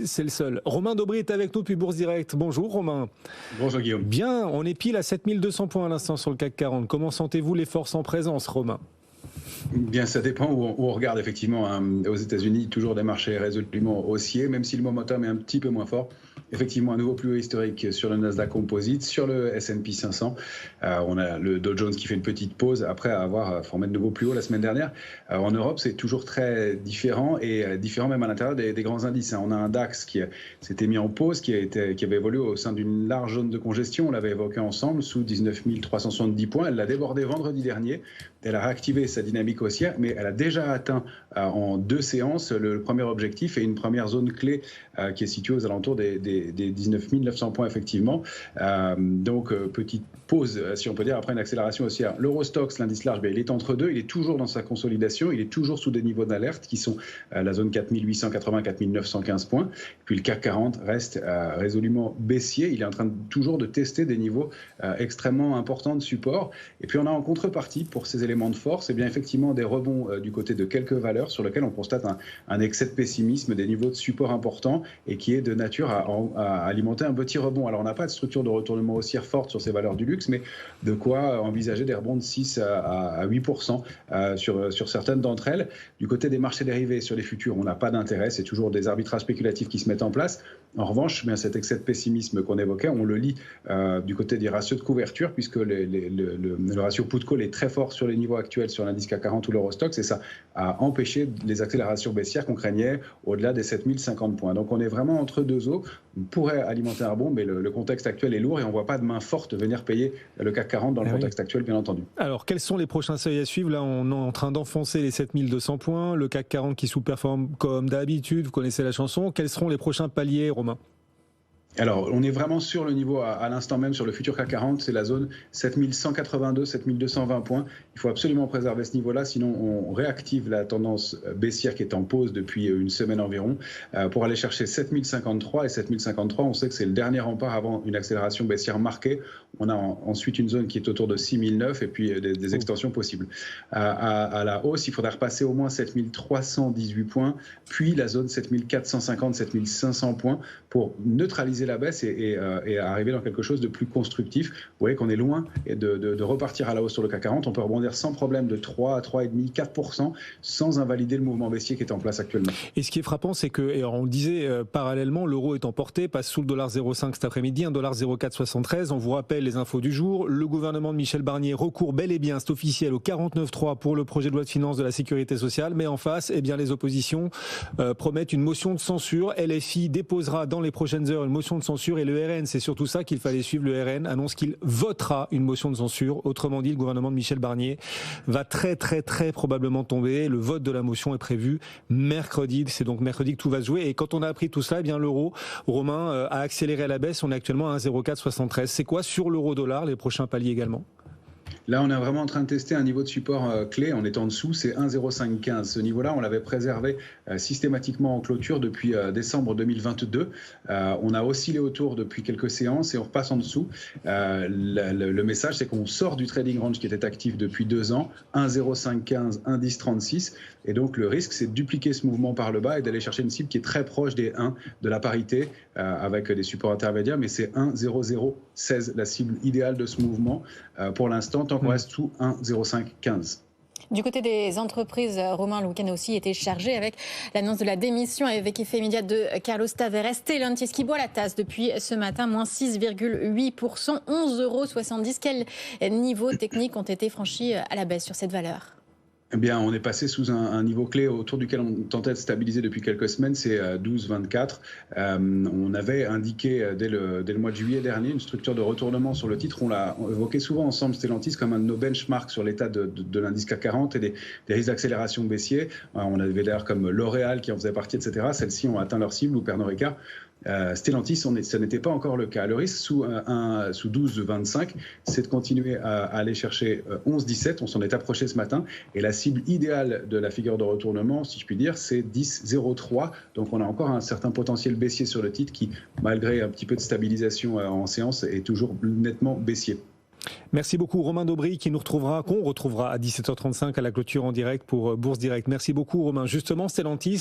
c'est le seul. Romain Daubry est avec nous depuis Bourse Direct. Bonjour Romain. Bonjour Guillaume. Bien, on est pile à 7200 points à l'instant sur le CAC 40. Comment sentez-vous les forces en présence, Romain ? Bien, ça dépend où on regarde effectivement. Aux États-Unis, toujours des marchés résolument haussiers, même si le momentum est un petit peu moins fort. Effectivement, un nouveau plus haut historique sur le Nasdaq Composite, sur le S&P 500. On a le Dow Jones qui fait une petite pause après avoir formé de nouveau plus haut la semaine dernière. En Europe, c'est toujours très différent et différent même à l'intérieur des grands indices. On a un DAX qui s'était mis en pause, qui avait évolué au sein d'une large zone de congestion. On l'avait évoqué ensemble, sous 19 370 points. Elle l'a débordé vendredi dernier. Elle a réactivé sa dynamique haussière, mais elle a déjà atteint en 2 séances le premier objectif et une première zone clé qui est située aux alentours des 19 900 points effectivement. Donc petite pause, si on peut dire, après une accélération haussière. L'Eurostoxx, l'indice large, il est entre deux, il est toujours dans sa consolidation, il est toujours sous des niveaux d'alerte qui sont la zone 4880, 4915 points. Puis le CAC 40 reste résolument baissier, il est en train toujours de tester des niveaux extrêmement importants de support. Et puis on a en contrepartie pour ces éléments de force, bien effectivement des rebonds du côté de quelques valeurs sur lesquelles on constate un excès de pessimisme, des niveaux de support importants et qui est de nature à alimenter un petit rebond. Alors on n'a pas de structure de retournement haussière forte sur ces valeurs du luxe, mais de quoi envisager des rebonds de 6 à 8% sur certaines d'entre elles. Du côté des marchés dérivés sur les futurs, on n'a pas d'intérêt, c'est toujours des arbitrages spéculatifs qui se mettent en place. En revanche, bien, cet excès de pessimisme qu'on évoquait, on le lit du côté des ratios de couverture, puisque le ratio put-call est très fort sur les niveaux actuels sur l'indice CAC 40 ou l'Eurostoxx, et ça a empêché les accélérations baissières qu'on craignait au-delà des 7050 points. Donc on est vraiment entre deux eaux. On pourrait alimenter un rebond, mais le contexte actuel est lourd et on ne voit pas de main forte venir payer le CAC 40 dans le contexte actuel, bien entendu. Alors, quels sont les prochains seuils à suivre ? Là, on est en train d'enfoncer les 7200 points, le CAC 40 qui sous-performe comme d'habitude, vous connaissez la chanson. Quels seront les prochains paliers, Romain ? Alors, on est vraiment sur le niveau à l'instant même sur le futur CAC 40, c'est la zone 7182, 7220 points. Il faut absolument préserver ce niveau-là, sinon on réactive la tendance baissière qui est en pause depuis une semaine environ pour aller chercher 7053 et 7053. On sait que c'est le dernier rempart avant une accélération baissière marquée. On a ensuite une zone qui est autour de 6009 et puis des extensions possibles. À la hausse, il faudra repasser au moins 7318 points, puis la zone 7450, 7500 points pour neutraliser la baisse et arriver dans quelque chose de plus constructif. Vous voyez qu'on est loin de repartir à la hausse sur le CAC 40. On peut rebondir sans problème de 3 à 3,5, 4% sans invalider le mouvement baissier qui est en place actuellement. Et ce qui est frappant, c'est que, et on le disait parallèlement, l'euro est emporté, passe sous le $0,5 cet après-midi, $1,0473. On vous rappelle les infos du jour. Le gouvernement de Michel Barnier recourt bel et bien, c'est officiel, au 49.3 pour le projet de loi de finances de la sécurité sociale. Mais en face, eh bien, les oppositions promettent une motion de censure. LFI déposera dans les prochaines heures une motion de censure et le RN, c'est surtout ça qu'il fallait suivre. Le RN annonce qu'il votera une motion de censure. Autrement dit, le gouvernement de Michel Barnier va très probablement tomber. Le vote de la motion est prévu mercredi. C'est donc mercredi que tout va se jouer. Et quand on a appris tout cela, eh bien l'euro, Romain, a accéléré à la baisse. On est actuellement à 1,0473. C'est quoi sur l'euro-dollar les prochains paliers également ? Là, on est vraiment en train de tester un niveau de support clé. On est en dessous, c'est 1,0515. Ce niveau-là, on l'avait préservé systématiquement en clôture depuis décembre 2022. On a oscillé autour depuis quelques séances et on repasse en dessous. Le message, c'est qu'on sort du trading range qui était actif depuis 2 ans, 1,0515, 1,1036. Et donc, le risque, c'est de dupliquer ce mouvement par le bas et d'aller chercher une cible qui est très proche des 1 de la parité avec des supports intermédiaires. Mais c'est 1,0016, la cible idéale de ce mouvement pour l'instant, tant qu'on reste sous 1,0515. Du côté des entreprises, Romain, le week-end aussi était chargé avec l'annonce de la démission avec effet immédiat de Carlos Tavares. Stellantis qui boit la tasse depuis ce matin, moins 6,8%, 11,70 €. Quels niveaux techniques ont été franchis à la baisse sur cette valeur ? Eh bien, on est passé sous un niveau clé autour duquel on tentait de stabiliser depuis quelques semaines, c'est 12,24. On avait indiqué dès le mois de juillet dernier une structure de retournement sur le titre. On l'a évoqué souvent ensemble, Stellantis, comme un de nos benchmarks sur l'état de l'indice CAC 40 et des risques d'accélération baissier. On avait d'ailleurs comme L'Oréal qui en faisait partie, etc. Celles-ci ont atteint leur cible, ou Pernod Ricard. Stellantis, ça n'était pas encore le cas. Le risque sous 12,25, c'est de continuer à aller chercher 11,17. On s'en est approché ce matin. Et la cible idéale de la figure de retournement, si je puis dire, c'est 10,03. Donc on a encore un certain potentiel baissier sur le titre qui, malgré un petit peu de stabilisation en séance, est toujours nettement baissier. Merci beaucoup Romain Daubry qu'on retrouvera à 17h35 à la clôture en direct pour Bourse Direct. Merci beaucoup Romain. Justement, Stellantis,